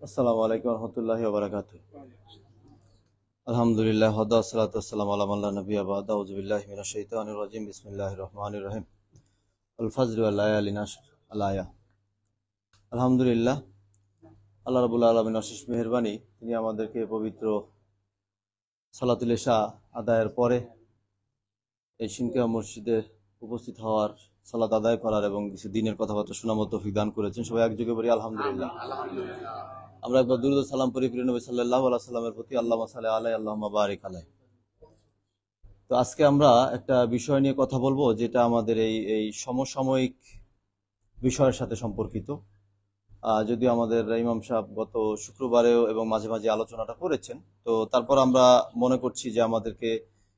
আসসালামু আলাইকুম রহমতুল্লাহি ওয়া বারাকাতুহু। আলহামদুলিল্লাহ ওয়া সলাতু ওয়াসসালামু আলা মান লা নাবিয়্যা বা'দা। আউযু বিল্লাহি মিনাশ শাইতানির রাজিম। বিসমিল্লাহির রহমানির রহিম। আল ফাজর ওয়াল লায়ালিন আশর। আল আয়া। আলহামদুলিল্লাহ, আল্লাহ রাব্বুল আলামিনের অশেষ মেহেরবানি, তিনি আমাদেরকে পবিত্র সালাতুল ইশা আদায়ের পরে এই সিনকিয়া মসজিদে উপস্থিত হওয়ার, সালাত আদায় করার এবং কিছু দিনের কথাবার্তা শোনার মতো তৌফিক দান করেছেন। সবাই একযোগে বলি আলহামদুলিল্লাহ। আমরা একবার দুরূদ ও সালাম পড়ি প্রিয় নবী সাল্লাল্লাহু আলাইহি ওয়াসাল্লামের প্রতি। আল্লাহুম্মা সাল্লি আলাইহি আল্লাহুম্মা বারিক আলাইহি। তো আজকে আমরা একটা বিষয় নিয়ে কথা বলবো, যেটা আমাদের এই সমসাময়িক বিষয়ের সাথে সম্পর্কিত। যদিও আমাদের ইমাম সাহেব গত শুক্রবারেও এবং মাঝে মাঝে আলোচনাটা করেছেন, তো তারপর আমরা মনে করছি যে আমাদেরকে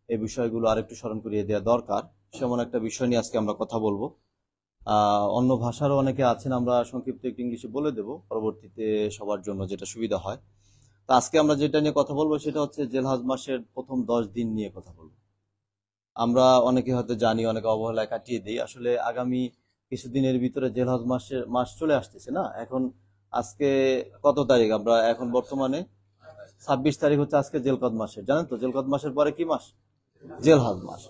এই বিষয়গুলো আরেকটু স্মরণ করিয়ে দেওয়া দরকার। সেমন একটা বিষয় নিয়ে আজকে আমরা কথা বলবো। অন্য ভাষারও অনেকে আছেন, আমরা সংক্ষিপ্ত একটু ইংলিশে বলে দেব পরবর্তীতে সবার জন্য যেটা সুবিধা হয়। তো আজকে আমরা যেটা নিয়ে কথা বলবো সেটা হচ্ছে জিলহজ মাসের প্রথম 10 দিন নিয়ে কথা বলবো। আমরা অনেকে হয়তো জানি, অনেকে অবহেলায় কাটিয়ে দিই। আসলে আগামী কিছুদিনের ভিতরে জিলহজ মাস চলে আসতেছে না। এখন আজকে কত তারিখ? আমরা এখন বর্তমানে 26 তারিখ হচ্ছে আজকে জিলকদ মাসের। জানেন তো জিলকদ মাসের পরে কি মাস? জিলহজ মাস।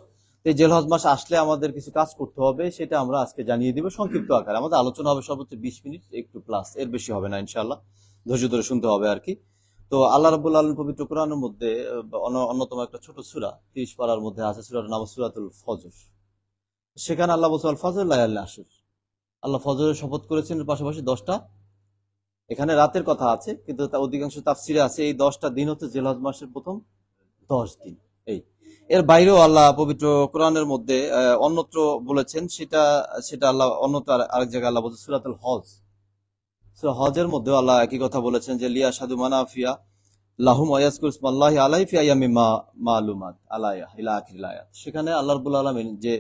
এই জিলহজ মাস আসলে আমাদের কিছু কাজ করতে হবে, সেটা আমরা আজকে জানিয়ে দিব সংক্ষিপ্ত আকারে। আমাদের আলোচনা হবে সর্বোচ্চ 20 মিনিট, একটু প্লাস, এর বেশি হবে না ইনশাআল্লাহ। ধৈর্য ধরে শুনতে হবে আর কি। তো আল্লাহ রাব্বুল আলামিন পবিত্র কোরআনের মধ্যে অন্যতম একটা ছোট সূরা 30 পারার মধ্যে আছে, সূরাটার নাম সূরাতুল ফজর। সেখানে আল্লাহ বলছে আল ফজর লায়ালিন আশর। আল্লাহ ফজরের শপথ করেছেন, পাশাপাশি 10টা, এখানে রাতের কথা আছে কিন্তু অধিকাংশ তাফসিরে আছে এই 10টা দিন হচ্ছে জিলহজ মাসের প্রথম 10 দিন। এই এর বাইরেও আল্লাহ পবিত্র কোরআনের মধ্যে অন্যত্র বলেছেন, সেটা আল্লাহ অন্যত্র আরেক জায়গায় আল্লাহ বলছেন সূরাতুল হজ। সূরা হজের মধ্যে আল্লাহ একই কথা বলেছেন যে লিয়া শাদু মানাফিয়া লাহুম ওয়ায়াজকুর ইসমাল্লাহি আলাইহি ফি আইয়ামিন মালুমাত আলাইহা ইলা আখিরিল আয়াত। সেখানে আল্লাহ রাব্বুল আলামিন যে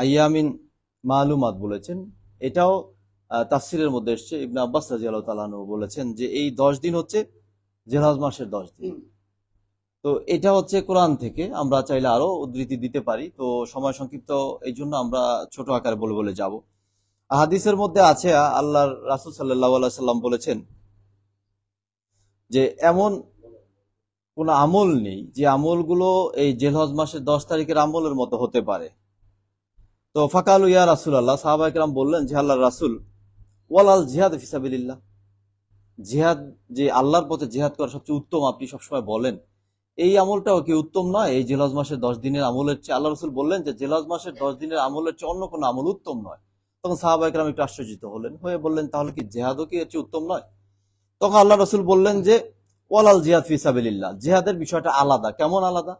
আইয়ামিন মালুমাত বলেছেন, এটাও তাফসিরের মধ্যে এসেছে। ইবনে আব্বাস রাদিয়াল্লাহু তাআলা আনহু বলেছেন যে এই 10 দিন হচ্ছে জিলহজ মাসের 10 দিন। তো এটা হচ্ছে কোরআন থেকে, আমরা চাইলে আরো উদ্ধৃতি দিতে পারি, তো সময় সংক্ষিপ্ত, এই জন্য আমরা ছোট আকারে বলে বলে যাব। হাদিসের মধ্যে আছে আল্লাহর রাসূল সাল্লাল্লাহু আলাইহি সাল্লাম বলেছেন যে এমন কোন আমল নেই যে আমলগুলো এই জিলহজ মাসের 10 তারিখের আমলের মতো হতে পারে। তো ফাকালু ইয়া রাসূলুল্লাহ, সাহাবায়ে কেরাম বললেন যে আল্লাহর রাসূল, ওয়ালাল জিহাদ ফি সাবিলিল্লাহ, জিহাদ, যে আল্লাহর পথে জিহাদ করা সবচেয়ে উত্তম আপনি সবসময় বলেন, এই আমলটাও কি উত্তম নয় এই জিলহজ মাসের 10 দিনের আমলের চেয়ে? আল্লাহ রাসূল বললেন যে জিলহজ মাসের 10 দিনের আমলের চেয়ে অন্য কোনো আমল উত্তম নয়। তখন সাহাবায়ে কেরাম একটু আশ্চর্যিত হলেন, হয়ে বললেন তাহলে কি জিহাদও কি এর চেয়ে উত্তম নয়? তখন আল্লাহ রাসূল বললেন যে ওয়ালাল জিহাদ ফি সাবিলিল্লাহ, জিহাদের বিষয়টা আলাদা। কেমন আলাদা?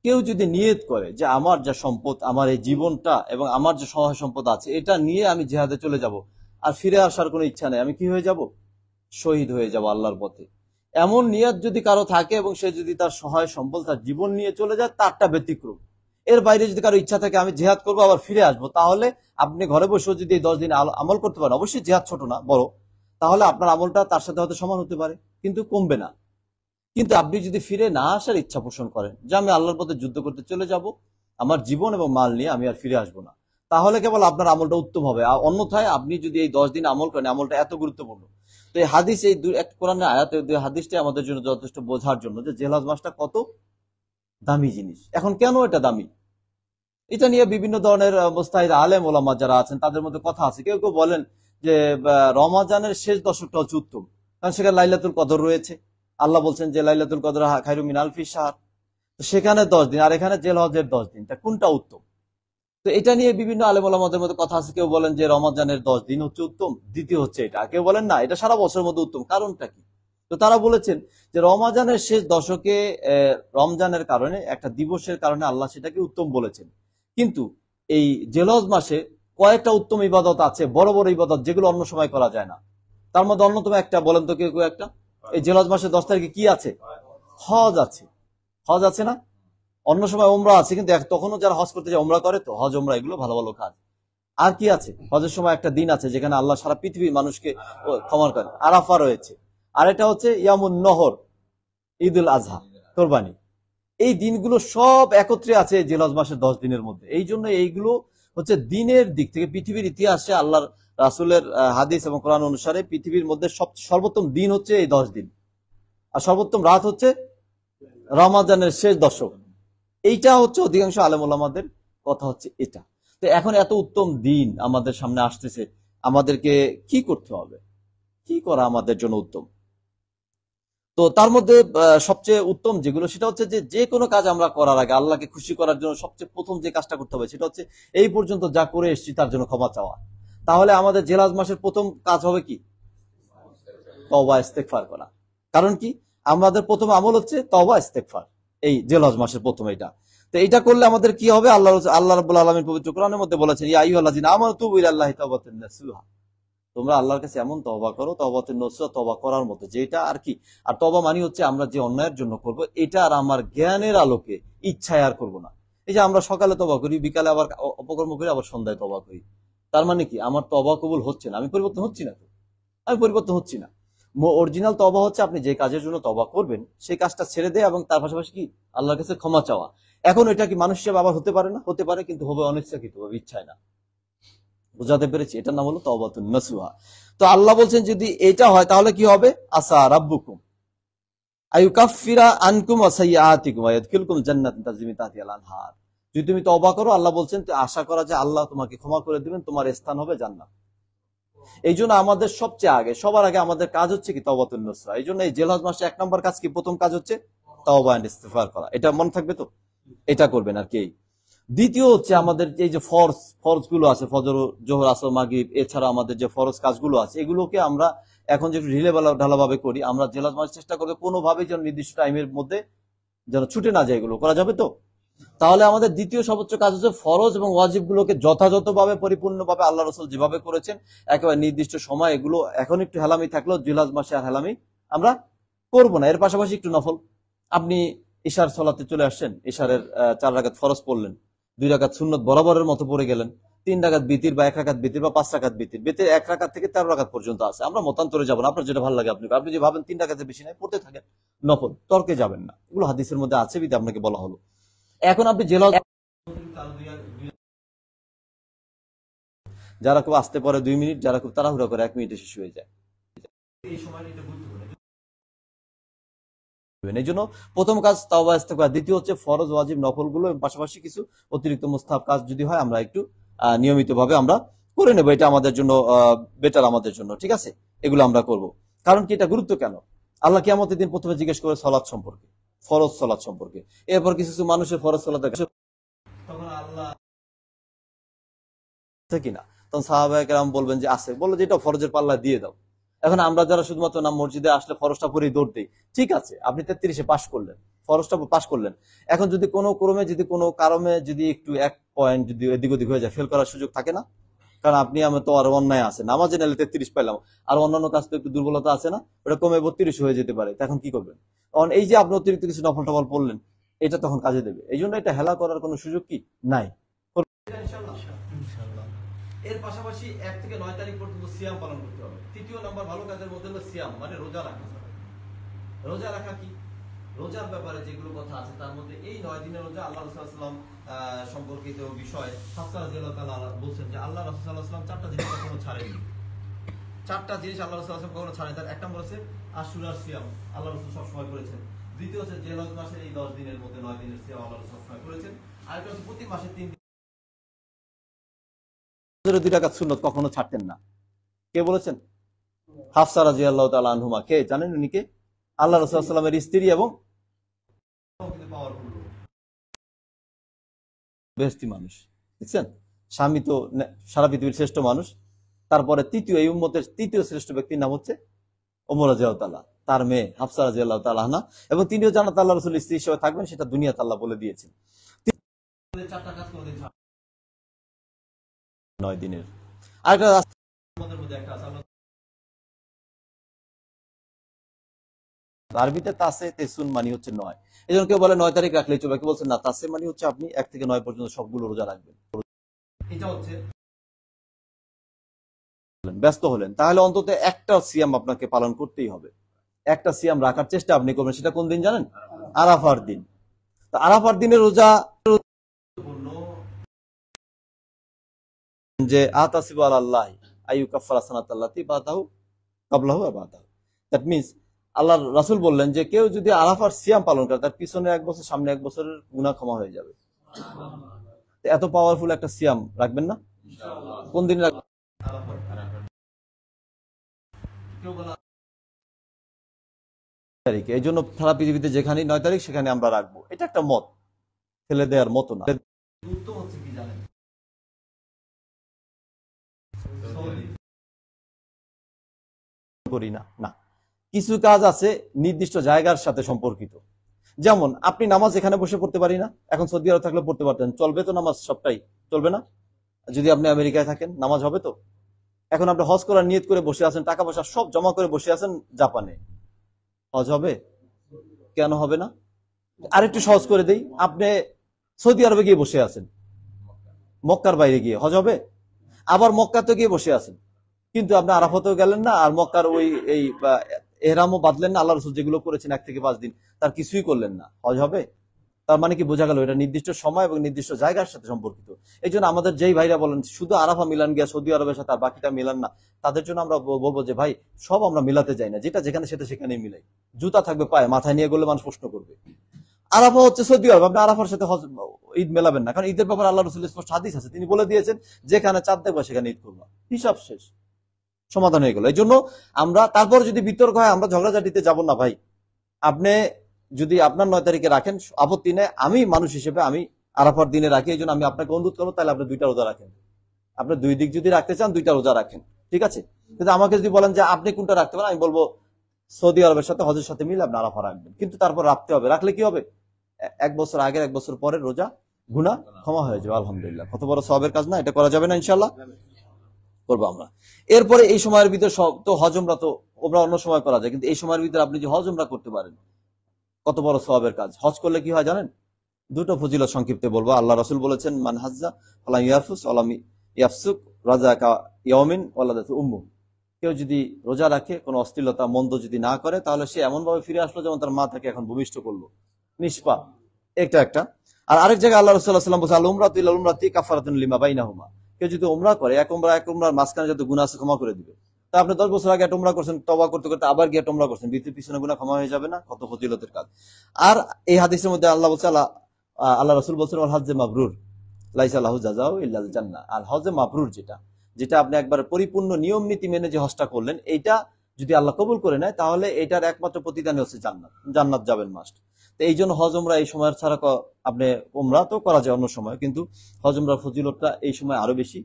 কেউ যদি নিয়ত করে যে আমার যা সম্পদ, আমার এই জীবনটা এবং আমার যে সহায় সম্পদ আছে, এটা নিয়ে আমি জিহাদে চলে যাব, আর ফিরে আসার কোনো ইচ্ছা নেই, আমি কি হয়ে যাব? শহীদ হয়ে যাব আল্লাহর পথে। এমন নিয়ত যদি কারো থাকে এবং সে যদি তার সহায় সম্বল, তার জীবন নিয়ে চলে যায়, তারটা ব্যতিক্রম। এর বাইরে যদি কারো ইচ্ছা থাকে আমি জিহাদ করবো আবার ফিরে আসবো, তাহলে আপনি ঘরে বসেও যদি এই 10 দিন আমল করতে পারেন, অবশ্যই জিহাদ ছোট না, বড়, তাহলে আপনার আমলটা তার সাথে হয়তো সমান হতে পারে, কিন্তু কমবে না। কিন্তু আপনি যদি ফিরে না আসার ইচ্ছা পোষণ করেন যে আমি আল্লাহর পথে যুদ্ধ করতে চলে যাব, আমার জীবন এবং মাল নিয়ে আমি আর ফিরে আসবো না, তাহলে কেবল আপনার আমলটা উত্তম হবে। আর অন্যথায় আপনি যদি এই 10 দিন আমল করেন, আমলটা এত গুরুত্বপূর্ণ। তো এই হাদিস, এই এক কোরআনের আয়াত, এই 2 হাদিসটাই আমাদের জন্য যথেষ্ট বোঝার জন্য যে জিলহজ মাসটা কত দামি জিনিস। এখন কেন এটা দামি, এটা নিয়ে বিভিন্ন ধরনের মুস্তাহিদ আলেম ওলামা যারা আছেন তাদের মধ্যে কথা আছে। কেউ কেউ বলেন যে রমাজানের শেষ দশকটা হচ্ছে উত্তম, কারণ সেখানে লাইলাতুল কদর রয়েছে। আল্লাহ বলছেন যে লাইলাতুল কদর খায়রুম মিন আলফি শাহর, তো সেখানে 10 দিন আর এখানে জিলহজের 10 দিন, তা কোনটা উত্তম? তো এটা নিয়ে বিভিন্ন আলেম ওলামাদের মধ্যে কথা আছে। কেউ বলেন যে রমজানের 10 দিন হচ্ছে উত্তম, দ্বিতীয় হচ্ছে এটা। কেউ বলেন না, এটা সারা বছরের মধ্যে উত্তম। কারণটা কি? তো তারা বলেছেন যে রমজানের শেষ দশকে রমজানের কারণে, একটা দিবসের কারণে আল্লাহ সেটাকে উত্তম বলেছেন। কিন্তু এই জিলহজ মাসে কয়েকটা উত্তম ইবাদত আছে, বড় বড় ইবাদত, যেগুলো অন্য সময় করা যায় না। তার মধ্যে অন্যতম একটা বলেন তো কেউ একটা, এই জিলহজ মাসের 10 তারিখে কি আছে? হজ আছে। হজ আছে না? অন্য সময় ওমরা আছে, কিন্তু তখনও যারা হজ করতে যায় ওমরা করে, তো হজ ওমরা এগুলো ভালো ভালো কাজ। আর কি আছে? হজের সময় একটা দিন আছে যেখানে আল্লাহ সারা পৃথিবীর মানুষকে ক্ষমা করেন, আরাফা রয়েছে। আর এটা হচ্ছে ইয়ামুন নহর, ঈদুল আজহা, কোরবানি। এই দিনগুলো সব একত্রে আছে জিলহজ মাসের 10 দিনের মধ্যে। এই জন্য এইগুলো হচ্ছে দিনের দিক থেকে পৃথিবীর ইতিহাসে আল্লাহর রাসূলের হাদিস এবং কোরআন অনুসারে পৃথিবীর মধ্যে সর্বোত্তম দিন হচ্ছে এই 10 দিন, আর সর্বোত্তম রাত হচ্ছে রমাদানের শেষ দশক। এইটা হচ্ছে অধিকাংশ আলেম ওলামাদের কথা হচ্ছে এটা। তো এখন এত উত্তম দিন আমাদের সামনে আসতেছে, আমাদেরকে কি করতে হবে, কি করা আমাদের জন্য উত্তম? তো তার মধ্যে সবচেয়ে উত্তম যেগুলো সেটা হচ্ছে যে কোনো কাজ আমরা করার আগে আল্লাহকে খুশি করার জন্য সবচেয়ে প্রথম যে কাজটা করতে হবে সেটা হচ্ছে এই পর্যন্ত যা করে এসেছি তার জন্য ক্ষমা চাওয়া। তাহলে আমাদের জিলহজ মাসের প্রথম কাজ হবে কি? তওবা ইস্তেগফার করা। কারণ কি, আমাদের প্রথম আমল হচ্ছে তওবা ইস্তেগফার, এই জিলহজ মাসের প্রথম এটা। তো এটা করলে আমাদের কি হবে? আল্লাহ রাব্বুল আলামিন পবিত্র কোরআনের মধ্যে বলেছেন, ইয়া আইয়ুহাল্লাযিনা আমানু তুবু ইলাল্লাহি তাওবাতান নাসুহা, তোমরা আল্লাহর কাছে এমন তওবা করো, তওবাতুন নসুহা, তওবা করার মতো, যেটা আর কি। আর তওবা মানে হচ্ছে আমরা যে অন্যায়ের জন্য করব এটা আর আমার জ্ঞানের আলোকে ইচ্ছায় আর করব না। এই যে আমরা সকালে তওবা করি, বিকালে আবার অপকর্ম করি, আবার সন্ধ্যায় তওবা করি, তার মানে কি আমার তওবা কবুল হচ্ছে না, আমি পরিবর্তন হচ্ছি না, আমি পরিবর্তন হচ্ছি না। অরিজিনাল তওবা হচ্ছে আপনি যে কাজের জন্য তওবা করবেন সেই কাজটা ছেড়ে দেয় এবং তার পাশাপাশি কি আল্লাহর কাছে ক্ষমা চাওয়া। এখন এটা কি মানুষ হিসেবে আবার হতে পারে না? হতে পারে, কিন্তু হবে অনিচ্ছাকৃতভাবে, ইচ্ছায় না। বুঝাতে পেরেছি? এটার নাম হলো তাওবাতুন নাসুহা। তো আল্লাহ বলছেন যদি এটা হয় তাহলে কি হবে? আসা রাব্বুকুম আইয়ুকাফিরা আনকুম ওয়া সাইয়্যাতিকুম ওয়া ইয়াদখিলকুম জান্নাতান তাজরি মিন তাহতিহাল আনহার। যদি তুমি তওবা করো, আল্লাহ বলছেন তো আশা করা যে আল্লাহ তোমাকে ক্ষমা করে দিবেন, তোমার স্থান হবে জান্নাত। এই জন্য আমাদের সবচেয়ে আগে, সবার আগে আমাদের কাজ হচ্ছে কি? তাওবাতুন নাসুহা। এই জন্য এই জিলহজ মাসে 1 নম্বর কাজ কি? প্রথম কাজ হচ্ছে তাওবা এন্ড ইস্তিগফার করা। এটা মনে থাকবে তো? এটা করবেন আর কি। দ্বিতীয় হচ্ছে আমাদের এই যে ফরজ গুলো আছে, ফজর, জোহর, আসর, মাগরিব, এছাড়া আমাদের যে ফরজ কাজগুলো আছে এগুলোকে আমরা এখন যে ঢিলে ঢালা ভাবে করি, আমরা জেলাজ মাস চেষ্টা করবো কোনোভাবেই যেন নির্দিষ্ট টাইমের মধ্যে যেন ছুটে না যায়। এগুলো করা যাবে তো? তাহলে আমাদের দ্বিতীয় সর্বোচ্চ কাজ হচ্ছে ফরজ এবং ওয়াজিব গুলোকে যথাযথভাবে পরিপূর্ণভাবে আল্লাহ রসুল যেভাবে করেছেন একেবারে নির্দিষ্ট সময়, এগুলো এখন একটু হেলামি থাকলেও জিলহজ মাসে আর হেলামি আমরা করব না। এর পাশাপাশি একটু নফল, আপনি ইশার সলাতে চলে আসছেন, ইশারের 4 রাকাত ফরজ পড়লেন, 2 রাকাত সুন্নত বরাবরের মতো পড়ে গেলেন, 3 রাকাত বিতির বা 1 রাকাত বিতির বা 5 রাকাত বিতির, বিতির 1 রাকাত থেকে 13 রাকাত পর্যন্ত আছে। আমরা মতান্তরে যাব না, আপনার যেটা ভালো লাগে আপনি যে ভাবেন 3 রাকাতের বেশি নাই, পড়তে থাকেন নফল, তর্কে যাবেন না। এগুলো হাদিসের মধ্যে আছে বিধে আপনাকে বলা হলো। এখন আপনি জেলা যারা খুব আসতে পারে 2 মিনিট, যারা খুব তাড়াহুড়া করে 1 মিনিটে শেষ হয়ে যায়। এই সময়টা এই জন্য প্রথম কাজ তাওবা ইস্তেগফার, দ্বিতীয় হচ্ছে ফরজ ওয়াজিব নফল গুলো, পাশাপাশি কিছু অতিরিক্ত মুস্তাহাব কাজ যদি হয় আমরা একটু নিয়মিতভাবে আমরা করে নেব। এটা আমাদের জন্য বেটার, আমাদের জন্য ঠিক আছে, এগুলো আমরা করব। কারণ কি, এটা গুরুত্ব কেন? আল্লাহ কিয়ামতের দিন প্রথমে জিজ্ঞেস করে সালাত সম্পর্কে, ফরজ সালাত সম্পর্কে। এরপর কিছু কিছু মানুষের ফরজ সালাত তখন আল্লাহ কিনা, তখন সাহাবায়ে কেরাম বলবেন যে আছে, বললো যে এটা ফরজের পাল্লা দিয়ে দাও। এখন আমরা যারা শুধুমাত্র নাম মসজিদে আসলে ফরজটা পরেই দৌড় দিই, ঠিক আছে, আপনি 33-এ পাশ করলেন, ফরজটা পাশ করলেন। এখন যদি কোনো ক্রমে, যদি কোনো কারণে যদি একটু 1 পয়েন্ট যদি এদিক ওদিক হয়ে যায়, ফেল করার সুযোগ থাকে না? কারণ আপনি আমি তো আরো অন্যায় আছে, নামাজে নালে 33 পাইলাম, আর অন্যান্য কাজ তো একটু দুর্বলতা আছে না, ওটা কমে 32 হয়ে যেতে পারে, তখন কি করবেন? কারণ এই যে আপনি অতিরিক্ত কিছু নফল টফল পড়লেন, এটা তখন কাজে দেবে। এই জন্য এটা হেলা করার কোনো সুযোগ কি নাই। এর পাশাপাশি 1 থেকে 9 তারিখ পর্যন্ত সিয়াম পালন করতে হবে। তৃতীয় নম্বর ভালো কাজের মধ্যে হলো সিয়াম, মানে রোজা রাখা। রোজা রাখা কি, রোজার ব্যাপারে যেগুলো কথা আছে তার মধ্যে এই 9 দিনের রোজা আল্লাহ রাসূল সাল্লাল্লাহু আলাইহি ওয়াসাল্লাম সম্পর্কিত বিষয় হাফসা রাদিয়াল্লাহু তাআলা বলছেন যে আল্লাহ রাসূল সাল্লাল্লাহু আলাইহি ওয়াসাল্লাম 4টা জিনিস কখনো ছাড়েননি। 4টা জিনিস আল্লাহ রাসূল সাল্লাল্লাহু আলাইহি ওয়াসাল্লাম কখনো ছাড়েন। তার এক নম্বর হচ্ছে আশুরার সিয়াম, আল্লাহ রাসূল সব সময় করেছেন। দ্বিতীয় হচ্ছে জিলহজ মাসের এই 10 দিনের মধ্যে 9 দিনের সিয়াম আল্লাহ রাসূল সব সময় করেছেন। আরেকটা হচ্ছে প্রতি মাসে 3 দিন 2 রাকাত সুন্নাত কখনো ছাড়তেন না। কে বলেছেন? হাফসা রাদিয়াল্লাহু তাআলা আনহুমা। কে জানেন উনি কে? আল্লাহ রাসূল সাল্লাল্লাহু আলাইহি ওয়াসাল্লামের স্ত্রী এবং বেহেশতি মানুষ। দেখছেন, স্বামী তো সারা পৃথিবীর শ্রেষ্ঠ মানুষ। তারপরে তৃতীয়, এই উম্মতের তৃতীয় শ্রেষ্ঠ ব্যক্তির নাম হচ্ছে ওমর রাদিয়াল্লাহু তাআলা, তার মেয়ে হাফসা রাদিয়াল্লাহু তাআলা আনহা, এবং তিনিও জান্নাতে আল্লাহ রাসূলের স্ত্রী হিসেবে থাকবেন, সেটা দুনিয়াতে আল্লাহ বলে দিয়েছেন। 4টা কাজ কোনদিন 9 দিনের। আরেকটা আমাদের মধ্যে একটা আছে, আরবিতে তাসে তেসুন মানে হচ্ছে 9। এজন্য কেউ বলে 9 তারিখ রাখলেই চলবে, কেউ বলছে না, তাসে মানে হচ্ছে আপনি 1 থেকে 9 পর্যন্ত সবগুলো রোজা রাখবেন। এটা হচ্ছে ব্যস্ত হলেন, তাহলে অন্তত একটা সিয়াম আপনাকে পালন করতেই হবে। একটা সিয়াম রাখার চেষ্টা আপনি করবেন। সেটা কোন দিন জানেন? আরাফার দিন। তো আরাফার দিনের রোজা যে আতাসিবু আলাল্লাহ, আইয়ুকাফফারা সানাতাল্লাতি বাদাহু কাবলাহু ওয়া বাদাহু। দ্যাট মিন্স আল্লাহর রাসূল বললেন যে কেউ যদি আরাফার সিয়াম পালন করে তার পিছনে 1 বছর সামনে 1 বছরের গুনাহ ক্ষমা হয়ে যাবে। এত পাওয়ারফুল একটা সিয়াম রাখবেন না? কোন দিন রাখবেন? তারিখে। এই জন্য সারা পৃথিবীতে যেখানেই 9 তারিখ সেখানে আমরা রাখবো। এটা একটা মত, ফেলে দেওয়ার মতো না। গুরুত্ব হচ্ছে কি জানেন? করি না, না, কিছু কাজ আছে নির্দিষ্ট জায়গার সাথে সম্পর্কিত। যেমন আপনি নামাজ এখানে বসে পড়তে পারি না, এখন সৌদি আরব থাকলে পড়তে পারতেন, চলবে তো নামাজ? সবটাই চলবে না। যদি আপনি আমেরিকায় থাকেন নামাজ হবে তো? এখন আপনি হজ করার নিয়ত করে বসে আছেন, টাকা পয়সা সব জমা করে বসে আছেন জাপানে, হজ হবে? কেন হবে না? আরেকটু সহজ করে দেই, আপনি সৌদি আরবে গিয়ে বসে আছেন, মক্কার বাইরে গিয়ে, হজ হবে? আবার মক্কাতে গিয়ে বসে আছেন, কিন্তু আপনি আরাফাতেও গেলেন না, আর মক্কার ওই এই এহরামও বাঁধলেন না, আল্লাহ রাসূল যেগুলো করেছেন 1 থেকে 5 দিন তার কিছুই করলেন না, হজ হবে? তার মানে কি বোঝা গেল? এটা নির্দিষ্ট সময় এবং নির্দিষ্ট জায়গার সাথে সম্পর্কিত। এই জন্য আমাদের যেই ভাইরা বলেন শুধু আরাফা মিলান গিয়া সৌদি আরবের সাথে আর বাকিটা মিলান না, তাদের জন্য আমরা বলবো যে ভাই সব আমরা মিলাতে যাই না, যেটা যেখানে সেটা সেখানেই মিলাই। জুতা থাকবে পায়ে, মাথায় নিয়ে গেলে মানুষ প্রশ্ন করবে। আরাফা হচ্ছে সৌদি আরব, আপনি আরাফার সাথে ঈদ মেলাবেন না, কারণ ঈদের ব্যাপারে আল্লাহ রাসূলের স্পষ্ট হাদিস আছে, তিনি বলে দিয়েছেন যেখানে চাঁদ দেখবা সেখানে ঈদ করবা, হিসাব শেষ, সমাধান হয়ে গেল। এই জন্য আমরা তারপর যদি বিতর্ক হয় আমরা ঝগড়াঝাটিতে যাব না ভাই। আপনি যদি আপনার 9 তারিখে রাখেন আপত্তি নেই, আমি মানুষ হিসেবে আমি আরাফার দিনে রাখি, এই জন্য আমি আপনাকে অনুরোধ করবো তাহলে আপনি 2টা রোজা রাখেন। আপনি 2 দিক যদি রাখতে চান 2টা রোজা রাখেন, ঠিক আছে? কিন্তু আমাকে যদি বলেন যে আপনি কোনটা রাখতে পারেন, আমি বলবো সৌদি আরবের সাথে হজের সাথে মিলে আপনি আরাফা রাখবেন, কিন্তু তারপর রাখতে হবে। রাখলে কি হবে? 1 বছর আগের 1 বছর পরের রোজা গুনাহ ক্ষমা হয়ে যাবে। আলহামদুলিল্লাহ, কত বড় সওয়াবের কাজ না? এটা করা যাবে না? ইনশাআল্লাহ করবো আমরা। এরপরে এই সময়ের ভিতরে সব তো হজ উমরা তো ওমরা অন্য সময় করা যায়, কিন্তু এই সময়ের ভিতরে আপনি যে হজ উমরা করতে পারেন, কত বড় সওয়াবের কাজ। হজ করলে কি হয় জানেন? 2টো ফজিলত সংক্ষিপ্তে বলবো। আল্লাহ রাসূল বলেছেন মান হাজ্জা ফালা ইয়াফুস ওয়ালা ইয়াফসুক রাজাকা ইয়াউমিন ওয়ালাদাতু উম্মু। কেউ যদি রোজা রাখে, কোনো অশ্লীলতা মন্দ যদি না করে, তাহলে সে এমন ভাবে ফিরে আসলো যেমন তার মা তাকে এখন ভূমিষ্ঠ করলো, নিষ্পাপ। এটা একটা। আর আরেক জায়গায় আল্লাহ রাসূল সাল্লাল্লাহু আলাইহি ওয়াসাল্লাম বলেছেন আল উমরাতু ইলা উমরাতি কাফারাতুন লিমা বাইনাহুমা। কেউ যদি উমরা করে, এক উমরার মাঝখানে যত গুনাহ আছে ক্ষমা করে দিবে। তা আপনি 10 বছর আগে একটা উমরা করছেন, তওবা করতে করতে আবার গিয়ে একটা উমরা করছেন, পিছনে গুনাহ ক্ষমা হয়ে যাবে না? কত ফজিলতের কাজ। আর এই হাদিসের মধ্যে আল্লাহ বলছে আল্লাহ রাসূল বলছেন ওয়াল হজ্জে মাবরুর লাইসা লাহু জাযাউ ইল্লাল জান্নাহ। আর হজ্জে মাবরুর যেটা আপনি একবার পরিপূর্ণ নিয়ম নীতি মেনে যে হজটা করলেন, এইটা যদি আল্লাহ কবুল করে নেয় তাহলে এটার একমাত্র প্রতিদানই হচ্ছে জান্নাত, জান্নাত যাবেন মাস্ট। তো এই জন্য হজ উমরা এই সময়ের ছাড়া আপনি উমরা তো করা যায় অন্য সময়, কিন্তু হজ উমরার ফজিলতটা এই সময় আরো বেশি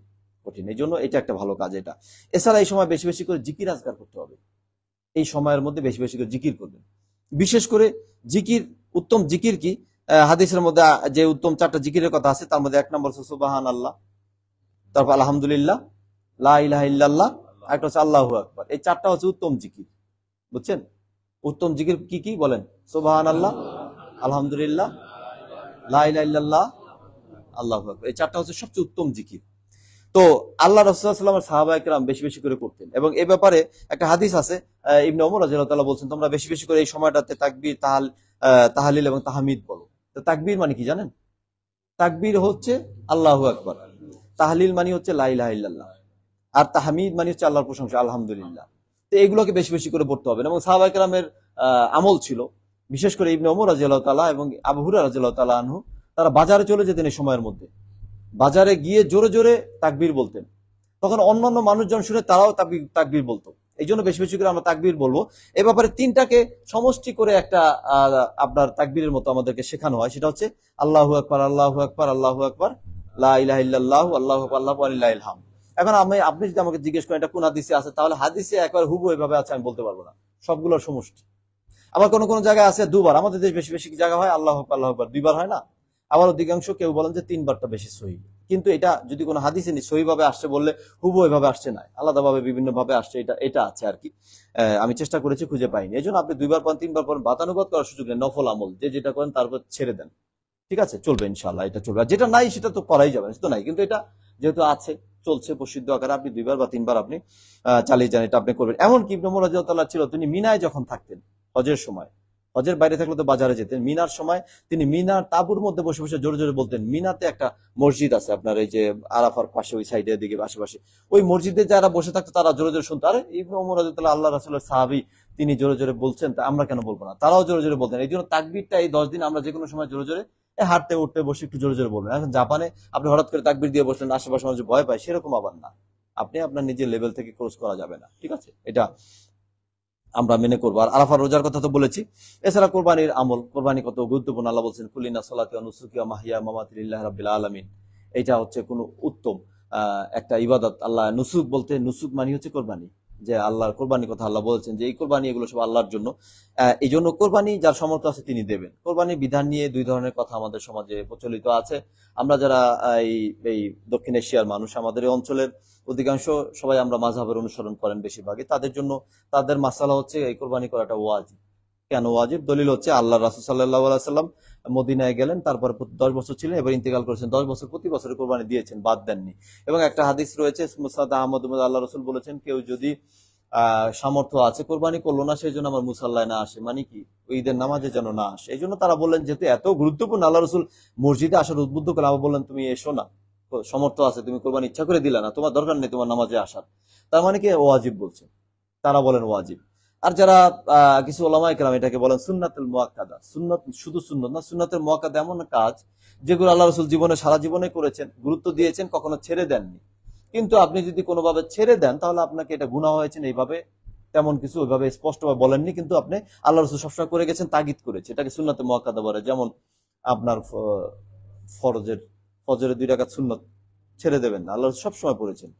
কঠিন। এই জন্য এটা একটা ভালো কাজ। এটা এছাড়া এই সময় বেশি বেশি করে জিকির আজকার করতে হবে। এই সময়ের মধ্যে বেশি বেশি করে জিকির করবেন। বিশেষ করে জিকির, উত্তম জিকির কি? হাদিসের মধ্যে যে উত্তম 4টা জিকিরের কথা আছে তার মধ্যে 1 নম্বর হচ্ছে সুবহানাল্লাহ, তারপর আলহামদুলিল্লাহ, লা ইলাহা ইল্লাল্লাহ, একটা হচ্ছে আল্লাহু আকবার। এই 4টা হচ্ছে উত্তম জিকির, বুঝছেন? উত্তম জিকির কি কি বলেন? সুবহানাল্লাহ, আলহামদুলিল্লাহ, লা ইলাহা ইল্লাল্লাহ, আল্লাহু আকবার। এই 4টা হচ্ছে সবচেয়ে উত্তম জিকির। তো আল্লাহ রাসূল সাল্লাল্লাহু আলাইহি ওয়াসাল্লামের সাহাবায়ে কেরাম বেশি বেশি করে করতেন, এবং এই ব্যাপারে একটা হাদিস আছে। ইবনে ওমর রাদিয়াল্লাহু তাআলা বলছেন তোমরা বেশি বেশি করে এই সময়টাতে তাকবীর, তাহলিল এবং তাহমিদ বলো। তো তাকবীর মানে কি জানেন? তাকবীর হচ্ছে আল্লাহু আকবার, তাহলিল মানে হচ্ছে লা ইলাহা ইল্লাল্লাহ, আর তাহমিদ মানে হচ্ছে আল্লাহর প্রশংসা, আলহামদুলিল্লাহ। তো এগুলোকে বেশি বেশি করে পড়তে হবে। এবং সাহাবায়ে কেরামের আমল ছিল, বিশেষ করে ইবনে ওমর রাদিয়াল্লাহু তাআলা এবং আবু হুরায়রা রাদিয়াল্লাহু তাআলা আনহু, তারা বাজারে চলে যেতেন এই সময়ের মধ্যে, বাজারে গিয়ে জোরে জোরে তাকবীর বলতেন। তখন অন্যান্য মানুষজন শুনে তারাও তাকবীর বলতো। এই জন্য বেশি বেশি করে আমরা তাকবীর বলবো। এ ব্যাপারে 3টাকে সমষ্টি করে একটা আপনার তাকবীরের মতো আমাদেরকে শেখানো হয়, সেটা হচ্ছে আল্লাহু আকবার, আল্লাহু আকবার, আল্লাহু আকবার, লা ইলাহা ইল্লাল্লাহু, আল্লাহু আকবার, আল্লাহু ওয়ালিল্লাহিল হামদ। এখন আপনি যদি আমাকে জিজ্ঞেস করেন এটা কোন হাদিসে আছে, তাহলে হাদিসে একবার হুবহু এভাবে আছে আমি বলতে পারবো না, সবগুলোর সমষ্টি। আবার কোন কোন জায়গায় আছে 2বার, আমাদের দেশ বেশি বেশি জায়গা হয় আল্লাহু আকবার, আল্লাহু আকবার 2বার হয় না। আবার অধিকাংশ কেউ বলেন যে 3বারটা বেশি সহিহ। কিন্তু এটা যদি কোনো হাদিসে সহিহ ভাবে আসছে বললে হুবহু এভাবে আসছে না, আলাদাভাবে বিভিন্ন ভাবে আসছে, এটা আছে আর কি। আমি চেষ্টা করেছি, খুঁজে পাইনি। এই জন্য আপনি 2বার পর 3বার পর বাতানুবাদ করার সুযোগ নেই, নফল আমল যে যেটা করেন তারপর ছেড়ে দেন, ঠিক আছে? চলবে ইনশাআল্লাহ, এটা চলবে। আর যেটা নাই সেটা তো করাই যাবে, সেটা নাই, কিন্তু এটা যেহেতু আছে, চলছে প্রসিদ্ধ আকারে, আপনি 2বার বা 3বার আপনি চালিয়ে যান, এটা আপনি করবেন। এমন কি ইবনে ওমর রাদিয়াল্লাহু তাআলা ছিল, তিনি মিনায় যখন থাকতেন হজের সময়, হজের বাইরে থাকলে তো বাজারে যেতেন, মিনার সময় তিনি মিনার তাঁবুর মধ্যে বসে বসে জোরে জোরে বলতেন। মিনাতে একটা মসজিদ আছে আপনার এই যে আরাফার পাশে, ওই সাইডের দিকে আশেপাশে, ওই মসজিদে যারা বসে থাকতো তারা জোরে জোরে শুনতো, আরে ইবনে ওমর রাদিয়াল্লাহু আল্লাহ রাসূলের সাহাবী, তিনি জোরে জোরে বলছেন, তা আমরা কেন বলবো না? তারাও জোরে জোরে বলতেন। এই জন্য তাকবীরটা এই 10 দিন আমরা যে কোনো সময় জোরে জোরে হাঁটতে উঠতে বসে একটু জোরে জোরে বলবেন। এখন জাপানে আপনি হঠাৎ করে তাকবীর দিয়ে বসলেন, আশেপাশে মানুষ ভয় পায়, সেরকম আবার না। আপনি আপনার নিজের লেভেল থেকে ক্রস করা যাবে না, ঠিক আছে? এটা আমরা মেনে করবো। আর আরাফার রোজার কথা তো বলেছি। এছাড়া কোরবানির আমল, কোরবানি কত গুরুত্বপূর্ণ। আল্লাহ বলছেন কুলিনা সালাতি ওয়া নুসুকি ওয়া মাহইয়া ওয়া মামাতি লিল্লাহি রাব্বিল আলামিন। এটা হচ্ছে কোন উত্তম একটা ইবাদত। আল্লাহ নুসুক বলতে, নুসুক মানে হচ্ছে কোরবানি, যে আল্লাহর কোরবানির কথা আল্লাহ বলছেন যে এই কোরবানি এগুলো সব আল্লাহর জন্য। এই জন্য কোরবানি যার সামর্থ্য আছে তিনি দেবেন। কোরবানির বিধান নিয়ে দুই ধরনের কথা আমাদের সমাজে প্রচলিত আছে। আমরা যারা এই এই দক্ষিণ এশিয়ার মানুষ, আমাদের এই অঞ্চলের অধিকাংশ সবাই আমরা মাযহাবের অনুসরণ করেন বেশিরভাগই, তাদের জন্য তাদের মাসালা হচ্ছে এই কোরবানি করাটা ওয়াজিব। কেন ওয়াজিব? দলিল হচ্ছে আল্লাহ রাসূল সাল্লাল্লাহু আলাইহি সাল্লাম মদিনায় গেলেন, তারপর 10 বছর ছিলেন, এবার ইন্তেকাল করেছেন। 10 বছর প্রতি বছরে কোরবানি দিয়েছেন, বাদ দেননি। এবং একটা হাদিস রয়েছে মুসনাদ আহমদ, আল্লাহ রাসূল বলেছেন কেউ যদি সামর্থ্য আছে কোরবানি করলো না, সেই জন্য আমার মুসাল্লায় না আসে, মানে কি ঈদের নামাজে যেন না আসে। এই জন্য তারা বললেন যেহেতু এত গুরুত্বপূর্ণ, আল্লাহ রাসূল মসজিদে আসার উদ্বুদ্ধ করে আবার বললেন তুমি এসো না, সামর্থ্য আছে, তুমি কোরবানি ইচ্ছা করে দিলা না, তোমার দরকার নেই তোমার নামাজে আসার। তার মানে কি ওয়াজিব বলছে, তারা বলেন ওয়াজিব। আর যারা কিছু ওলামায়ে কেরাম এটাকে বলেন সুন্নাতুল মুআক্কাদা। সুন্নাত শুধু সুন্নাত না, সুন্নাতুল মুআক্কাদা এমন কাজ যেগুলো আল্লাহ রাসূল জীবনে সারা জীবনে করেছেন, গুরুত্ব দিয়েছেন, কখনো ছেড়ে দেননি। কিন্তু আপনি যদি কোনোভাবে ছেড়ে দেন তাহলে আপনাকে এটা গুনাহ হয়েছেন, এইভাবে তেমন কিছু ওইভাবে স্পষ্টভাবে বলেননি, কিন্তু আপনি আল্লাহ রাসূল সবসময় করে গেছেন, তাগিদ করেছে, এটাকে সুন্নাতে মুআক্কাদা বলে। যেমন আপনার ফজরের 2 রাকাত সুন্নাত ছেড়ে দেবেন না, আল্লাহ সবসময় পড়েছেন।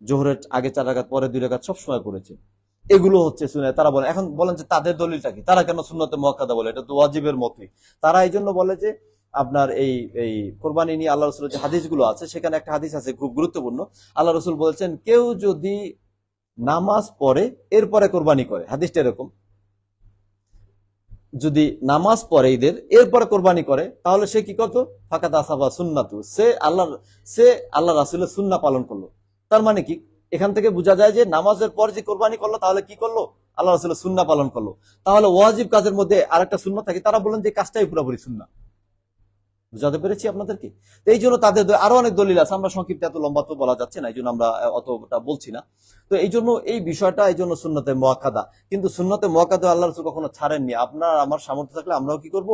জোহরের আগে 4 রাকাত, পরে 2 রাকাত সবসময় পড়েছেন। এগুলো হচ্ছে সুন্নাত। তারা বলে, এখন বলেন যে তাদের দলিলটা কি, তারা কেন সুন্নাতে মুআক্কাদা বলে? এটা তো ওয়াজিবের মতই। তারা এই জন্য বলে যে আপনার এই এই কোরবানি নিয়ে আল্লাহ রাসূলের যে হাদিসগুলো আছে, সেখানে একটা হাদিস আছে খুব গুরুত্বপূর্ণ। আল্লাহ রাসূল বলেছেন কেউ যদি নামাজ পড়ে এরপরে কোরবানি করে, হাদিসটা এরকম, যদি নামাজ পড়ে ঈদের এরপরে কোরবানি করে তাহলে সে কি করতো? ফাকাদ আসাবা সুন্নাতু, সে আল্লাহ রাসূলের সুন্নাহ পালন করলো। তার মানে কি, এখান থেকে বোঝা যায় যে নামাজের পর যে কোরবানি করলো তাহলে কি করলো? আল্লাহ রাসূলের সুন্নাহ পালন করলো। তাহলে ওয়াজিব কাজের মধ্যে আরেকটা সুন্নাহ থাকে, তারা বলেন যে কাজটাই পুরোপুরি সুন্নাহ। বুঝাতে পেরেছি আপনাদেরকে? এই জন্য তাদের আরো অনেক দলিল আছে, আমরা সংক্ষিপ্ত, এত লম্বা তো বলা যাচ্ছে না, এই জন্য আমরা অতটা বলছি না। তো এই জন্য এই বিষয়টা, এই জন্য সুন্নতে মুআক্কাদা। কিন্তু সুন্নতে মুআক্কাদা আল্লাহ রাসূল কখনো ছাড়েননি। আপনার আমার সামর্থ্য থাকলে আমরাও কি করব?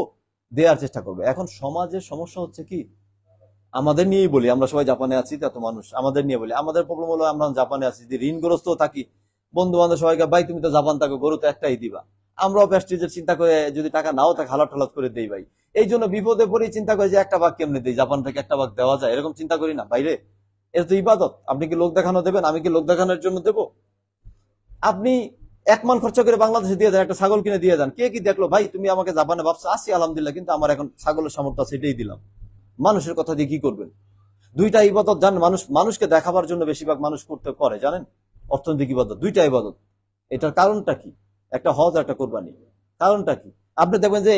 দেওয়ার চেষ্টা করবো। এখন সমাজের সমস্যা হচ্ছে কি, আমাদের নিয়েই বলি, আমরা সবাই জাপানে আছি, এত মানুষ, আমাদের নিয়ে বলি। আমাদের প্রবলেম হলো আমরা জাপানে আছি, যদি ঋণগ্রস্ত থাকি, বন্ধু বান্ধব সবাইকে ভাই তুমি তো জাপান থাকো, গরু তো একটাই দিবা, আমরাও প্রেস্টিজের চিন্তা করে যদি টাকা নাও থাকে হালাত হালাত করে দেই ভাই। এই জন্য বিপদে পড়ে চিন্তা করে যে একটা ভাগ কেমনে দেই, জাপান থেকে একটা ভাগ দেওয়া যায়, এরকম চিন্তা করি না বাইরে। এটা তো ইবাদত। আপনি কি লোক দেখানো দেবেন? আমি কি লোক দেখানোর জন্য দেবো? আপনি 1 মান খরচা করে বাংলাদেশে দিয়ে দেন, একটা ছাগল কিনে দিয়ে দেন, কে কি দেখলো ভাই তুমি আমাকে জাপানে ভাবছো, আসি আলহামদুলিল্লাহ, কিন্তু আমার এখন ছাগলের সামর্থ্য আছে, এটাই দিলাম। মানুষের কথা দিয়ে কি করবেন? দুইটা ইবাদত জানেন, মানুষকে দেখাবার জন্য বেশিরভাগ মানুষ করতে করে, জানেন? অর্থনৈতিক ইবাদত, দুইটা ইবাদত। এটার কারণটা কি? একটা হজ, একটা কোরবানি। কারণটা কি? আপনি দেখবেন যে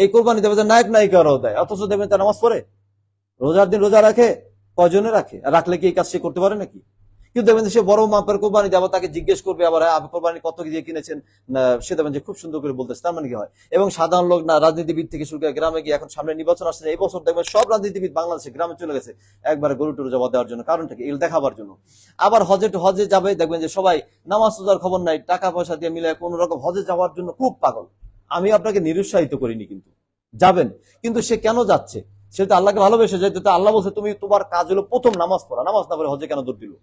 এই কোরবানি দেবেন যে নায়ক নায়িকারাও দেয়, অথচ দেখবেন তার নামাজ পড়ে, রোজার দিন রোজা রাখে, কয়জনে রাখে? রাখলে কি এই কাজ সে করতে পারে নাকি? কিন্তু দেখবেন সে বড় মাপের কোরবানি দেবো, তাকে জিজ্ঞেস করবে আবার কোরবানি কত দিয়ে কিনেছেন, সে দেখবেন যে খুব সুন্দর করে বলতেছে। তার মানে কি হয়? এবং সাধারণ লোক না, রাজনীতিবিদ থেকে শুরু করে গ্রামে গিয়ে, এখন সামনে নির্বাচন আসছে, এই বছর দেখবেন সব রাজনীতিবিদ বাংলাদেশে গ্রামে চলে গেছে একবারে গরু টরু জবাব দেওয়ার জন্য। কারণটা কি? এগুলো দেখাবার জন্য। আবার হজে যাবে, দেখবেন যে সবাই নামাজ রোজার খবর নাই, টাকা পয়সা দিয়ে মিলে কোন রকম হজে যাওয়ার জন্য খুব পাগল। আমি আপনাকে নিরুৎসাহিত করিনি, কিন্তু যাবেন। কিন্তু সে কেন যাচ্ছে? সে তো আল্লাহকে ভালোবেসে যায়। তো আল্লাহ বলছে তুমি, তোমার কাজ হলো প্রথম নামাজ পড়া, নামাজ না পড়ে হজে কেন দৌড় দিল?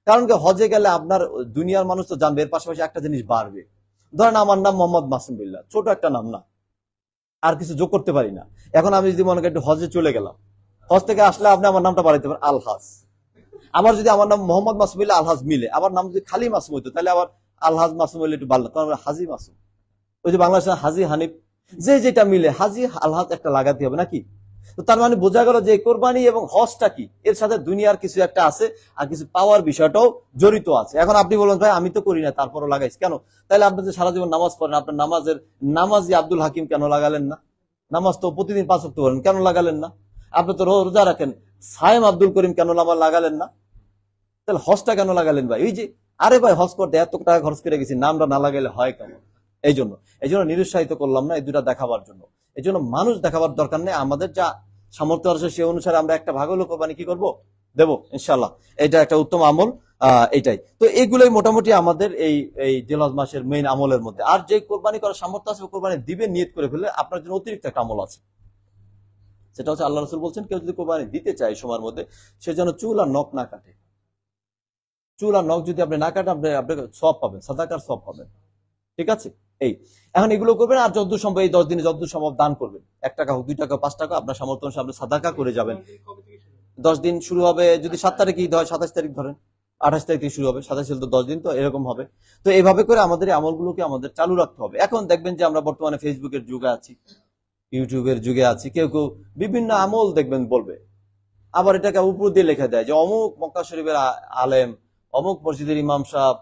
কারণ কি, হজে গেলে আপনার দুনিয়ার মানুষ তো জানবে, এর পাশাপাশি একটা জিনিস বাড়বে। ধরেন আমার নাম মোহাম্মদ মাসুম বিল্লাহ, ছোট একটা নাম না, আর কিছু যোগ করতে পারি না। এখন আমি যদি মনে করি একটু হজে চলে গেলাম, হজ থেকে আসলে আপনি আমার নামটা বাড়াইতে পারেন আলহাজ। আমার যদি আমার নাম মোহাম্মদ মাসুম বিল্লাহ আলহাজ মিলে, আমার নাম যদি খালি মাসুম হইতো, তাহলে আবার আলহাজ মাসুম হইলে একটু বাড়লো, তখন হাজি মাসুম। ওই যে বাংলাদেশের হাজি হানিফ, যে যেটা মিলে হাজি আলহাজ একটা লাগাতে হবে নাকি? তো তার মানে বোঝা গেল যে কোরবানি এবং হজটা কি, এর সাথে দুনিয়ার কিছু একটা আছে, আর কিছু পাওয়ার বিষয়টাও জড়িত আছে। এখন আপনি বলবেন ভাই আমি তো করি না, তারপরও লাগাইছি কেন? তাহলে আপনি যে সারা জীবন নামাজ পড়েন, আপনার নামাজি আব্দুল হাকিম কেন লাগালেন না? নামাজ তো প্রতিদিন 5 ওয়াক্ত পড়েন, কেন লাগালেন না? আপনি তো রোজা রাখেন, সায়েম আব্দুল করিম কেন নামাজ লাগালেন না? তাহলে হজটা কেন লাগালেন ভাই? এই যে, আরে ভাই হজ করতে এত টাকা খরচ করে গেছি, নামটা না লাগাইলে হয় কেন? এই জন্য নিরুৎসাহিত করলাম না এই দুটা দেখাবার জন্য। এই জন্য মানুষ দেখাবার দরকার নেই, আমাদের যা সামর্থ্য আছে সে অনুসারে আমরা একটা ভাগ হলো কোরবানি কি করবো, দেবো ইনশাল্লাহ। এটা একটা উত্তম আমল। এটাই তো, এগুলোই মোটামুটি আমাদের এই এই জিলহজ মাসের মেইন আমলের মধ্যে। আর যে কোরবানি করার সামর্থ্য আছে কোরবানি দিবে নিয়ত করে ফেললে আপনার জন্য অতিরিক্ত একটা আমল আছে, সেটা হচ্ছে আল্লাহ রাসূল বলছেন কেউ যদি কোরবানি দিতে চায় সময়ের মধ্যে সে যেন চুল আর নখ না কাটে। চুল আর নখ যদি আপনি না কাটেন আপনি সওয়াব পাবেন, সাদাকার সওয়াব পাবেন। ঠিক আছে, এই এখন এগুলো করবেন। আর যতদূর সম্ভব এই 10 দিনে যতদূর সম্ভব দান করবেন, 1 টাকা হোক 2 টাকা 5 টাকা আপনার সামর্থ্য অনুসারে আপনি সাদাকা করে যাবেন। 10 দিন শুরু হবে যদি 7 তারিখ ঈদ হয়, 27 তারিখ ধরেন, 28 তারিখ থেকে শুরু হবে, 27 তো 10 দিন, তো এরকম হবে। তো এইভাবে করে আমাদের এই আমলগুলোকে আমাদের চালু রাখতে হবে। এখন দেখবেন যে আমরা বর্তমানে ফেসবুকের যুগে আছি, ইউটিউবের যুগে আছি, কেউ কেউ বিভিন্ন আমল দেখবেন বলবে, আবার এটাকে উপর দিয়ে লিখে দেয় যে অমুক মক্কা শরীফের আলেম, অমুক মসজিদের ইমাম সাহেব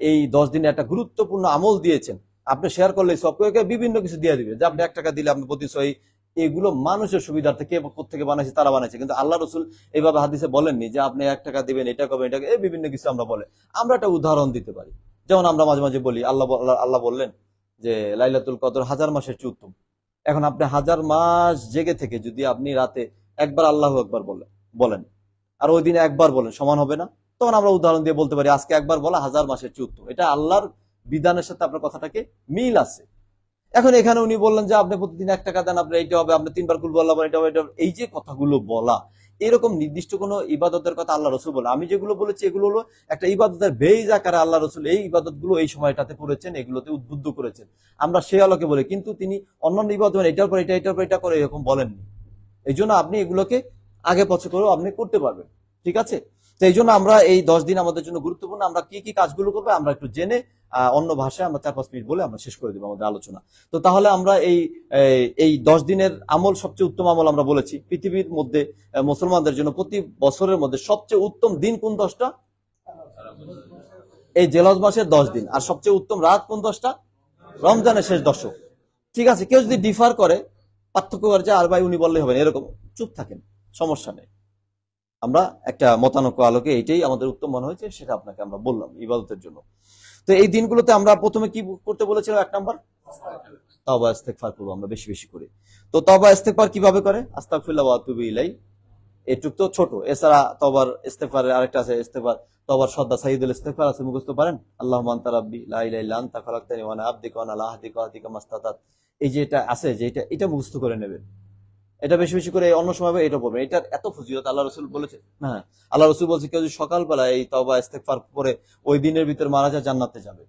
এই 10 দিনে একটা গুরুত্বপূর্ণ আমল দিয়েছেন, আপনি শেয়ার করলে সব বিভিন্ন কিছু দিয়ে দিবে যে আপনি 1 টাকা দিলে আপনি প্রতি সহি। এগুলো মানুষের সুবিধার্থে, কে কোথেকে বানাইছে তারা বানাইছে, কিন্তু আল্লাহ রসুল এইভাবে হাদিসে বলেননি যে আপনি 1 টাকা দিবেন, এটা করবেন, এটা এই বিভিন্ন কিছু আমরা বলে। আমরা একটা উদাহরণ দিতে পারি, যেমন আমরা মাঝে মাঝে বলি আল্লাহ বললেন যে লাইলাতুল কদর 1000 মাসের চেয়ে উত্তম। এখন আপনি 1000 মাস জেগে থেকে যদি আপনি রাতে একবার আল্লাহু আকবার বলেন আর ওই দিনে একবার বলেন, সমান হবে না? তখন আমরা উদাহরণ দিয়ে বলতে পারি আজকে একবার বলা 1000 মাসের চেয়ে উত্তম। এটা আল্লাহর বিধানের সাথে আপনার কথাটাকে মিল আছে। এখন এখানে উনি বললেন যে আপনি প্রতিদিন 1 টাকা দেন, আপনার এইটা হবে, আপনি 3 বার কুল আল্লাহ এটা হবে। এই যে কথাগুলো বলা, এরকম নির্দিষ্ট কোনো ইবাদতের কথা আল্লাহ রসুল বলে, আমি যেগুলো বলেছি এগুলো হলো একটা ইবাদতের বেইজ আকারে আল্লাহ রসুল এই ইবাদত গুলো এই সময়টাতে করেছেন, এগুলোতে উদ্বুদ্ধ করেছেন, আমরা সে আলোকে বলি। কিন্তু তিনি অন্যান্য ইবাদত এটার পর এটা, এটার পর এটা করে এরকম বলেননি। এই জন্য আপনি এগুলোকে আগে পছন্দ করেও আপনি করতে পারবেন। ঠিক আছে, তো এই জন্য আমরা এই 10 দিন আমাদের জন্য গুরুত্বপূর্ণ। আমরা কি কি কাজগুলো করবো আমরা একটু জেনে অন্য ভাষায় আমরা 4-5 মিনিট বলে আমরা শেষ করে দেবো আমাদের আলোচনা। তো তাহলে আমরা এই 10 দিনের আমল সবচেয়ে উত্তম আমল আমরা বলেছি। পৃথিবীর মধ্যে মুসলমানদের জন্য প্রতি বছরের মধ্যে সবচেয়ে উত্তম দিন কোন 10টা? এই জিলহজ মাসের 10 দিন। আর সবচেয়ে উত্তম রাত কোন 10টা? রমজানের শেষ 10। ঠিক আছে, কেউ যদি ডিফার করে, পার্থক্য করে যে আর ভাই উনি বললে হবে না, এরকম চুপ থাকেন, সমস্যা নেই। আমরা একটা মতানৈক্য আলোকে এইটাই আমাদের উত্তম মনে হয়েছে, সেটা আপনাকে আমরা বললাম ইবাদতের জন্য। তো এই দিনগুলোতে আমরা প্রথমে কি করতে বলেছিলাম? 1 নাম্বার তাওবা ইস্তেগফার করবো আমরা বেশি বেশি করে। তো তাওবা ইস্তেগফার কিভাবে করে? আস্তাগফিরুল্লাহ ওয়া আতুবু ইলাই, এটুক তো ছোট। এছাড়া তওবার ইস্তেগফারের আরেকটা আছে, ইস্তেগফার তওবার সদা সাইয়্যিদুল ইস্তেগফার আছে, মুখস্থ পারেন? আল্লাহুম্মা আনতা রাব্বি লা ইলাহা ইল্লা আনতা খালাকতানি ওয়া আনা আবদুকা ওয়া আনা আলা আহদিকা ওয়া আহদিকা মাসতাতাত। এই যে এটা আছে, যে এটা মুখস্থ করে নেবেন, এটা বেশি বেশি করে অন্য সময় এটা বলবেন। এটার এত ফজিলত আল্লাহ রসুল বলেছে। হ্যাঁ, আল্লাহ রসুল বলছে কেউ যদি সকালবেলা এই তওবা ইস্তেগফার পরে ওই দিনের ভিতর মারা যায় জান্নাতে যাবে,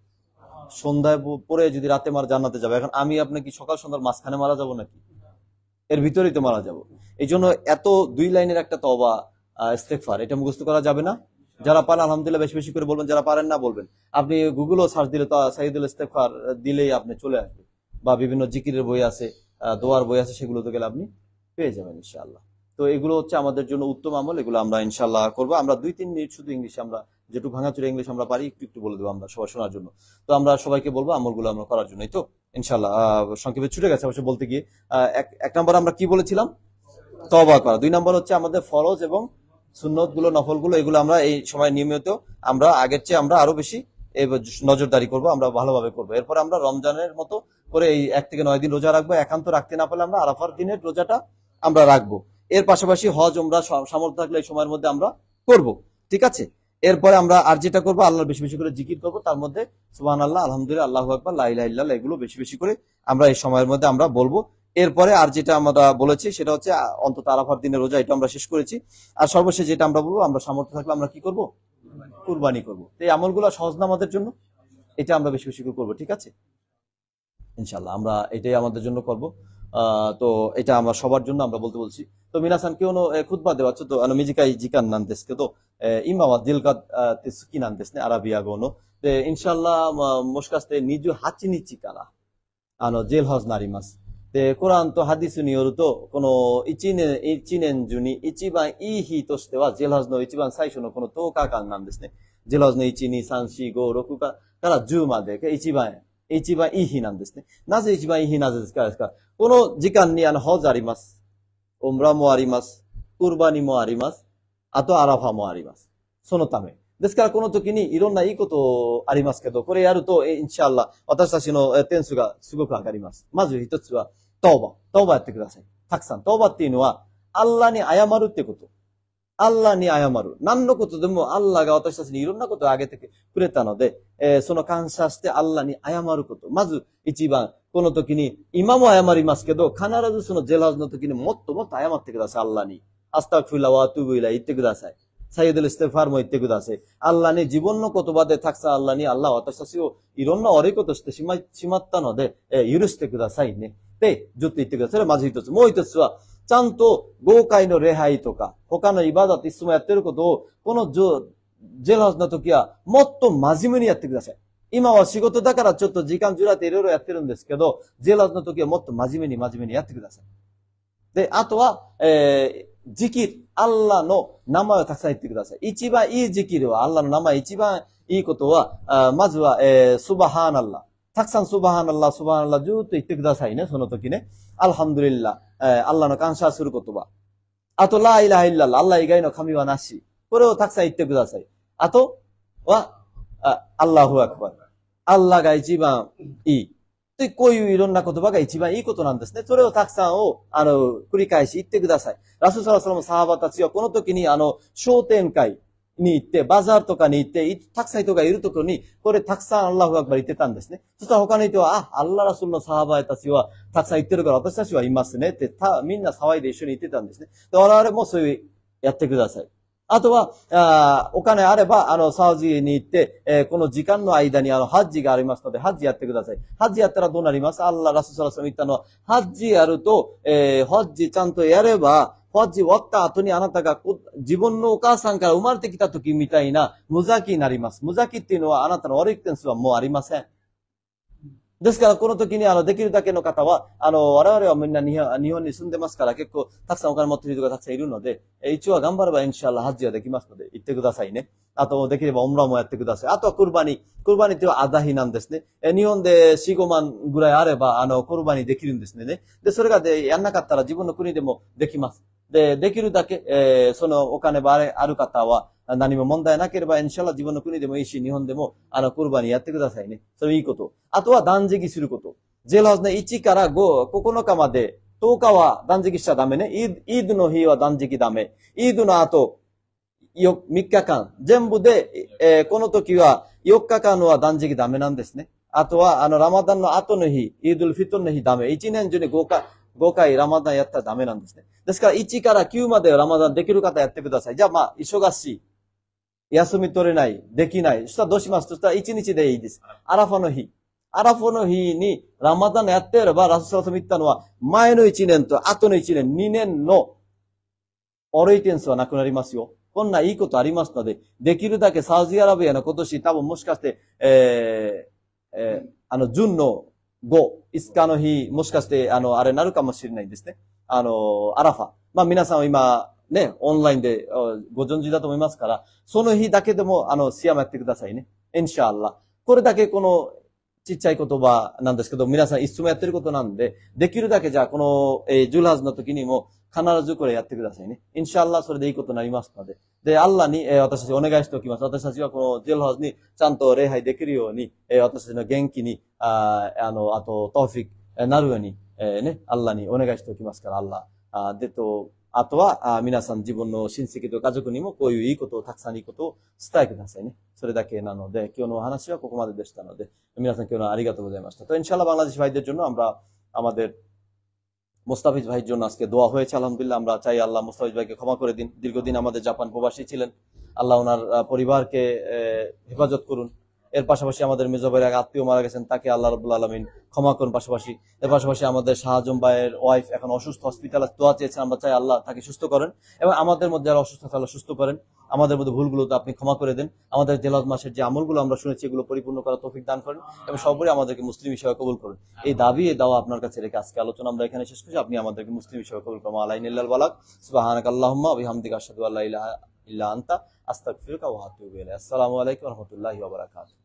সন্ধ্যায় পরে যদি রাতে মারা জান্নাতে যাবে। এখন আমি আপনি কি সকাল সন্ধ্যার মাঝখানে মারা যাব নাকি? এর ভিতরেই তো মারা যাব। এই জন্য এত 2 লাইনের একটা তওবা ইস্তেগফার এটা মুখস্থ করা যাবে না। যারা পারেন আলহামদুলিল্লাহ বেশি বেশি করে বলবেন, যারা পারেন না বলবেন। আপনি গুগলও সার্চ দিলে তো সাইয়্যিদুল ইস্তেগফার দিলেই আপনি চলে আসবে, বা বিভিন্ন জিকিরের বই আছে, দোয়ার বই আছে, সেগুলোতে গেলে আপনি পেয়ে যাবেন ইনশাআল্লাহ। তো এগুলো হচ্ছে আমাদের জন্য উত্তম আমল, এগুলো আমরা ইনশাআল্লাহ করবো। আমরা 2-3 মিনিট শুধু ইংলিশে, আমরা যেটুকু ভাঙাচুরা ইংলিশ আমরা পারি একটু একটু বলে দেবো আমরা সবাই শোনার জন্য। তো আমরা সবাইকে বলবো আমলগুলো আমরা করার জন্য। তো ইনশাআল্লাহ সংক্ষেপে ছুটে গেছে অবশ্য বলতে গিয়ে। এক নম্বর আমরা কি বলেছিলাম? তওবা করা। 2 নম্বর হচ্ছে আমাদের ফরজ এবং সুন্নত গুলো, নফল গুলো, এগুলো আমরা এই সময় নিয়মিত আমরা আগের চেয়ে আমরা আরো বেশি নজরদারি করব, আমরা ভালোভাবে করবো। এরপর আমরা রমজানের মতো করে এই 1 থেকে 9 দিন রোজা রাখবো। একান্ত রাখতে না পারলে আমরা আরাফার দিনের রোজাটা আমরা রাখবো। এর পাশাপাশি হজ উমরা সামর্থ্য থাকলে এই সময়ের মধ্যে আমরা করব। ঠিক আছে, এরপরে আমরা আর যেটা করবো, আল্লাহর বেশি বেশি করে জিকির করবো, তার মধ্যে সুবহানাল্লাহ, আলহামদুলিল্লাহ, আল্লাহু আকবার, লা ইলাহা ইল্লাল্লাহ, এগুলো বেশি বেশি করে আমরা এই সময়ের মধ্যে আমরা বলবো। এরপরে আর যেটা আমরা বলেছি সেটা হচ্ছে অন্তত আরাফার দিনের রোজা, এটা আমরা শেষ করেছি। আর সর্বশেষ যেটা আমরা বলবো, আমরা সামর্থ্য থাকলে আমরা কি করব? কুরবানি করব। এই আমলগুলো সহজ না আমাদের জন্য, এটা আমরা বেশি বেশি করে করবো। ঠিক আছে, ইনশাআল্লাহ আমরা এটাই আমাদের জন্য করব। তো এটা আমরা সবার জন্য আমরা বলছি। তো মিনাসান কেউ খুতবা দেওয়া তো মিজিকাই জিকান নান দেশকে তো ইমামা দিলকাত কি নান দেশ নে আরাবিয়া গোনো ইনশাআল্লাহ মোশকাস্তে নিজু হাচিনি চিকানা জেল হজ নারিমাস তে কোরআন তো হাদিসু নিয়র তো কোনো ইচিনেন জুনি ইচিবান ইহি তোস্তে ওয়া জেল হজ নো ইচিবান সাইশুনো কোনো তো কাকাল নান দেশ নে জেল হজ নো ইচিনি সানসি গো রকুকা কারা জুমা দেখে ইচিবান ইহি নান দেশ নে নাজে ইচিবান ইহি নাজে কাকা কোনো জিকান নিয়ান হজ আরিমাস, উমরা মো আরিমাস, কুরবানি মো আরিমাস, আতো আরাফা মো আরিমাস, সোনো তামে ですからこの時にいろんないいことありますけど、これやると、インシャアラ、私たちの点数がすごく上がります。まず一つは、トーバやってください。たくさん。トーバっていうのは、アッラに謝るってこと。アッラに謝る。何のことでもアッラが私たちにいろんなことをあげてくれたので、その感謝してアッラに謝ること。まず一番、この時に、今も謝りますけど、必ずそのジェラーズの時にもっともっと謝ってください、アッラに。アスタグフィラワートゥブイラ言ってください。サイドルステファーも言ってください。アッラに自分の言葉でたくさんアッラに、アッラ私たちをいろんな悪いことしてしまったので、許してくださいね。で、ずっと言ってください。それはまず一つ。もう一つは、ちゃんと豪快の礼拝とか、他のイバダっていつもやってることを、このジェラーズの時は、もっと真面目にやってください。今は仕事だからちょっと時間ずらっていろいろやってるんですけど、ジェラーズの時はもっと真面目にやってください。で、あとは、ジキル、アッラの名前をたくさん言ってください。一番いいジキルは、アッラの名前一番いいことは、まずは、スバハーナッラ。たくさんスバハーナッラ、スバハーナッラずっと言ってくださいね、その時ね。アルハムドリッラ、アッラの感謝する言葉。あと、ライラハイッラッラ、アッラ以外の神はなし。これをたくさん言ってください。あとは、アッラフアクバル。アッラが一番いい。で、こういういろんな言葉が一番いいことなんですね。それをたくさんを、繰り返し言ってください。ラスサラサラのサハバたちは、この時に、商店会に行って、バザールとかに行って、たくさん人がいるところに、これたくさんアッラフアクバル言ってたんですね。そしたら他の人は、アッララスルのサハバたちは、たくさん言ってるから私たちはいますねって、みんな騒いで一緒に言ってたんですね。で、我々もそういう、やってください。あとは、お金あれば、サウジに行って、この時間の間に、ハッジがありますので、ハッジやってください。ハッジやったらどうなります？アッラ、ラスサラス言ったのは、ハッジやると、ハッジちゃんとやれば、ハッジ終わった後にあなたが自分のお母さんから生まれてきた時みたいな無ザキになります。無ザキっていうのはあなたの悪い点数はもうありません。ですから、この時に、できるだけの方は、我々はみんな日本に住んでますから、結構、たくさんお金持っている人がたくさんいるので、一応は頑張れば、インシャアラハッジはできますので、行ってくださいね。あと、できれば、オムラもやってください。あとは、クルバニ。クルバニっていうのはアザヒなんですね。日本で4、5万ぐらいあれば、クルバニできるんですね。で、それがやんなかったら自分の国でもできます。で、できるだけ、そのお金がある方は、何も問題なければ、インシャアラ自分の国でもいいし、日本でも、クルバにやってくださいね。それいいこと。あとは断食すること。ジェラーズね、1から5、9日まで、10日は断食しちゃダメね。イードの日は断食ダメ。イードの後、3日間。全部で、この時は4日間は断食ダメなんですね。あとは、ラマダンの後の日、イードルフィトルの日ダメ。1年中に5回ラマダンやったらダメなんですね。ですから1から9までラマダンできる方やってください。じゃあ忙しい。休み取れない。できない。そしたらどうしますとしたら1日でいいです。アラファの日。アラファの日にラマダンやってやれば、ラスサラス言ったのは、前の1年と後の1年、2年の悪い点数はなくなりますよ。こんないいことありますので、できるだけサウジアラビアの今年多分もしかして、順の5、5日の日、もしかして、あれなるかもしれないんですね。アラファ。皆さんは今、ね、オンラインでご存知だと思いますから、その日だけでも、シヤムやってくださいね。インシャアッラ。これだけこの、ちっちゃい言葉なんですけど、皆さんいつもやってることなんで、できるだけじゃあ、この、ジュラーズの時にも、必ずこれやってくださいね。インシャアッラ、それでいいことになりますので。で、アッラに、私たちお願いしておきます。私たちはこのジュラーズにちゃんと礼拝できるように、私たちの元気に、あと、トーフィックなるように、アッラにお願いしておきますから、アッラ。あとは、皆さん自分の親戚と家族にもこういういいことを、たくさんいいことを伝えてくださいね。それだけなので、今日のお話はここまででしたので、皆さん今日のありがとうございました。তো ইনশাআল্লাহ বাংলাদেশ ভাইদের জন্য আমরা আমাদের মুস্তাফিজ ভাইয়ের জন্য আজকে দোয়া হয়েছে আলহামদুলিল্লাহ আমরা চাই আল্লাহ মুস্তাফিজ ভাইকে ক্ষমা করে দিন দীর্ঘদিন আমাদের জাপান প্রবাসী ছিলেন আল্লাহ ওনার পরিবারকে হেফাজত করুন এর পাশাপাশি আমাদের মেজো ভাইয়ের এক আত্মীয় মারা গেছেন তাকে আল্লাহ রাব্বুল আলামিন ক্ষমা করুন পাশাপাশি এর পাশাপাশি আমাদের শাহজম ভাইয়ের ওয়াইফ এখন অসুস্থ হসপিটালে দোয়া চেয়েছেন আমরা চাই আল্লাহ তাকে সুস্থ করেন এবং আমাদের মধ্যে যারা অসুস্থ আছে আল্লাহ সুস্থ করেন আমাদের মধ্যে ভুলগুলো তো আপনি ক্ষমা করে দেন আমাদের জিলহজ মাসের যে আমলগুলো আমরা শুনেছি এগুলো পরিপূর্ণ করার তৌফিক দান করেন এবং সর্বোপরি আমাদেরকে মুসলিম হিসেবে কবুল করুন এই দাবি এই দাওয়া আপনার কাছে রেখে আজকে আলোচনা আমরা এখানে শেষ করছি আপনি আমাদেরকে মুসলিম হিসেবে কবুল করুন আলাইনিল্লাল বালাক সুবহানাকাল্লাহুম্মা ওয়া বিহামদিকা আশহাদু আল্লা ইলাহা ইল্লা আনতা আস্তাগফিরুকা ওয়া আতুবু ইলাইক আসসালামু আলাইকুম ওয়া রাহমাতুল্লাহি ওয়া বারাকাতুহু